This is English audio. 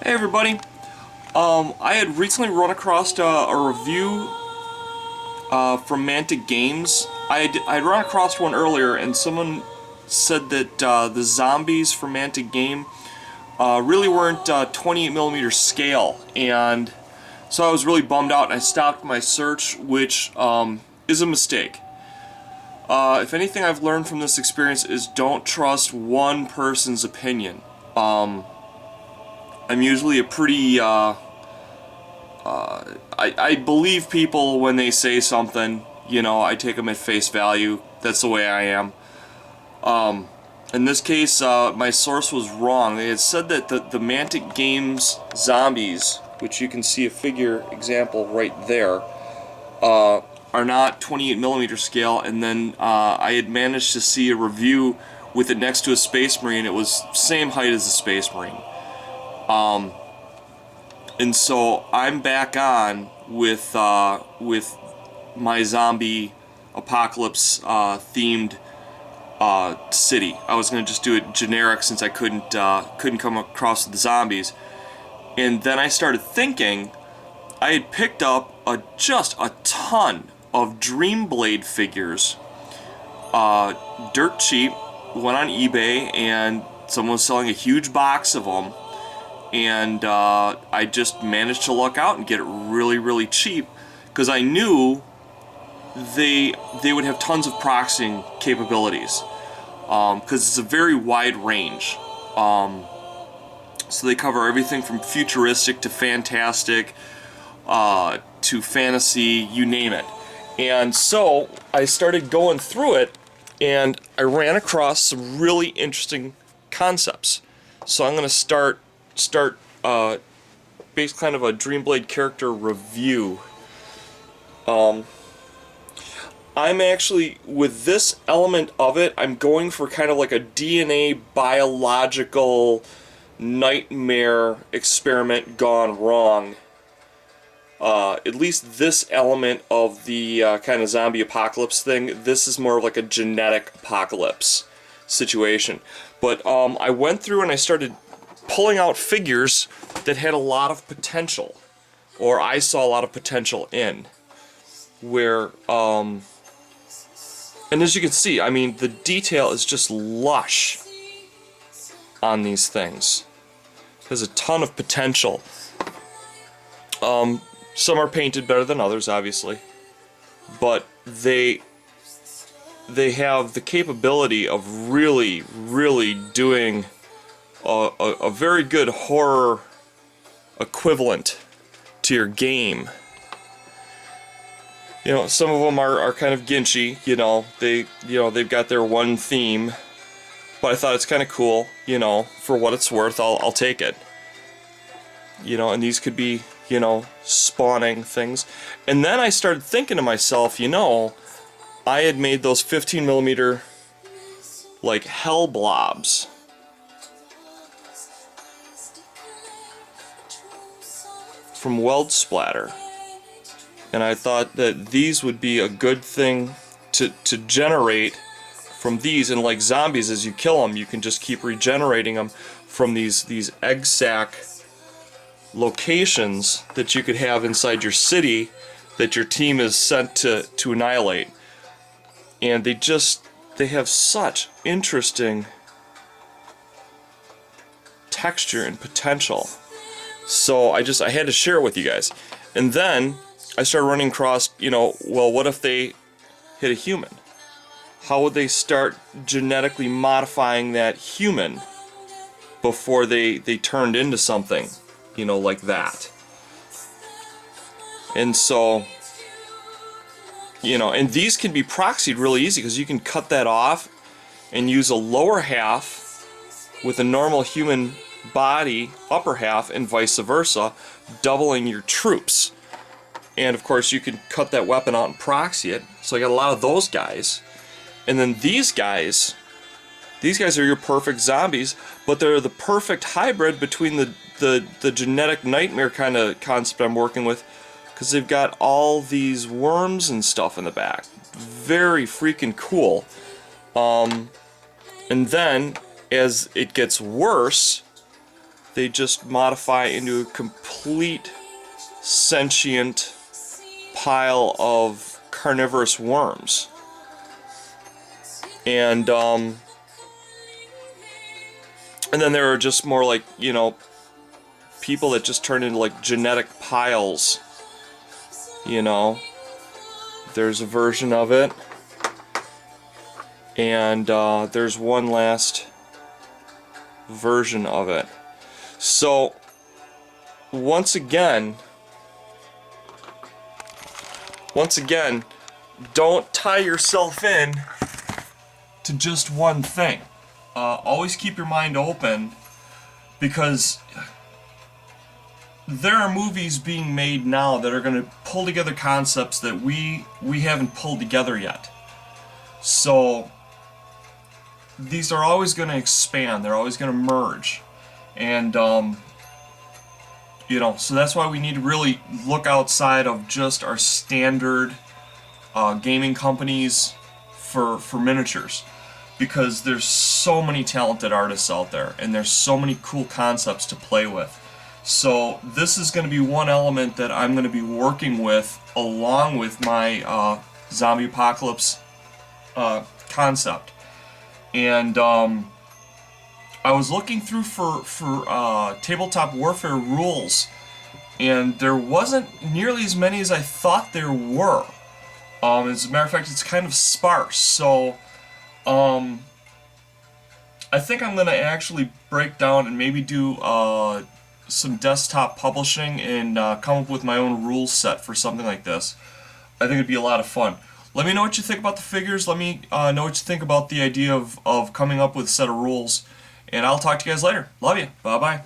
Hey everybody, I had recently run across a review from Mantic Games. I'd run across one earlier and someone said that the zombies from Mantic Game really weren't 28mm scale, and so I was really bummed out and I stopped my search, which is a mistake. If anything I've learned from this experience is don't trust one person's opinion. I'm usually a pretty, I believe people when they say something, you know, I take them at face value. That's the way I am. In this case, my source was wrong. They had said that the Mantic Games zombies, which you can see a figure example right there, are not 28mm scale, and then I had managed to see a review with it next to a Space Marine. It was same height as a Space Marine. And so I'm back on with my zombie apocalypse themed city. I was gonna just do it generic since I couldn't come across the zombies, and then I started thinking I had picked up just a ton of Dreamblade figures, dirt cheap. Went on eBay and someone was selling a huge box of them. And I just managed to luck out and get it really cheap because I knew they would have tons of proxying capabilities because it's a very wide range. So they cover everything from futuristic to fantastic to fantasy, you name it. And so I started going through it and I ran across some really interesting concepts. So I'm going to start based kind of a Dreamblade character review. I'm actually, with this element of it, I'm going for kind of like a DNA biological nightmare experiment gone wrong. At least this element of the kind of zombie apocalypse thing, this is more of like a genetic apocalypse situation. But I went through and I started pulling out figures that had a lot of potential, or I saw a lot of potential in, where, and as you can see, I mean, the detail is just lush on these things. There's a ton of potential. Some are painted better than others, obviously, but they have the capability of really doing a very good horror equivalent to your game. You know, some of them are kind of ginchy, they've got their one theme, but I thought it's kind of cool, for what it's worth, I'll take it. And these could be, spawning things. And then I started thinking to myself, I had made those 15mm like hell blobs. From Weld Splatter, and I thought that these would be a good thing to generate from these, and like zombies, as you kill them you can just keep regenerating them from these egg sac locations that you could have inside your city that your team is sent to annihilate. And they have such interesting texture and potential. So I had to share it with you guys. And then I started running across, well, what if they hit a human? How would they start genetically modifying that human before they turned into something, like that? And so, and these can be proxied really easy because you can cut that off and use a lower half with a normal human body upper half and vice versa, doubling your troops. And of course you can cut that weapon out and proxy it, so I got a lot of those guys. And then these guys are your perfect zombies, but they're the perfect hybrid between the genetic nightmare kind of concept I'm working with, because they've got all these worms and stuff in the back. Very freaking cool. And then as it gets worse, they just modify into a complete sentient pile of carnivorous worms. And then there are just more like, you know, people that just turn into like genetic piles, you know. There's a version of it. And there's one last version of it. So, once again, don't tie yourself in to just one thing. Always keep your mind open, because there are movies being made now that are going to pull together concepts that we haven't pulled together yet. So these are always going to expand. They're always going to merge. And you know, so that's why we need to really look outside of just our standard gaming companies for miniatures, because there's so many talented artists out there, and there's so many cool concepts to play with. So this is going to be one element that I'm going to be working with along with my zombie apocalypse concept. And I was looking through for tabletop warfare rules, and there wasn't nearly as many as I thought there were. As a matter of fact, it's kind of sparse. So I think I'm going to actually break down and maybe do some desktop publishing and come up with my own rule set for something like this. I think it'd be a lot of fun. Let me know what you think about the figures. Let me know what you think about the idea of coming up with a set of rules. And I'll talk to you guys later. Love you. Bye-bye.